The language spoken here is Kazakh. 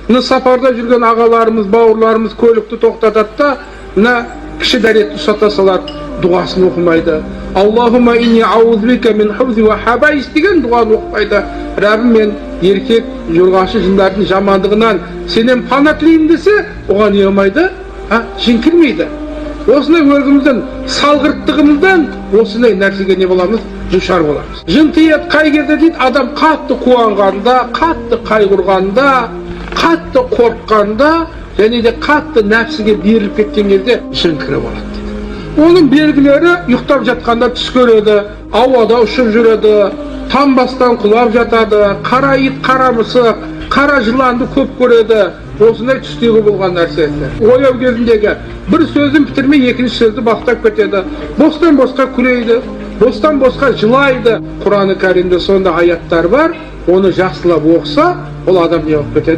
Мына сапарда жүрген ағаларымыз, бауырларымыз көлікті тоқтатады да, мына кіші дәретті ұстата салады, дұғасын оқымайды. Аллахумма инни аузбика мин хубзи ва хабайс деген дұғаны оқымайды. Раббым, мен еркек жорғашы жындардың жамандығынан сенен пана тілеймін десе, оған не болмайды? Жын кірмейді. Осындай өзіміздің салғырттығымыздан осындай нәрсеге не боламыз? Душар боламыз. Жын тиеді қай кезде дейді, адам қатты қуанғанда, қатты қайғырғанда, қатты қорыққанда, және де қатты нәпсіге беріліп кеткен кезде жын кіріп алады дейді. Оның белгілері ұйықтап жатқанда түс көреді, ауада ұшып жүреді, тамбастан құлап жатады, қара ит, қара мысық, қара жыланды көп көреді. Осындай түстегі болған нәрсесі. Ояу кезіндегі бір сөзін бітірмей екінші сөзді бастап кетеді. Бостан босқа күлейді, бостан босқа жылайды. Құран-ы Кәрімде сонда аяттар бар. Оны жақсылап оқыса, ол адам не болып кетеді?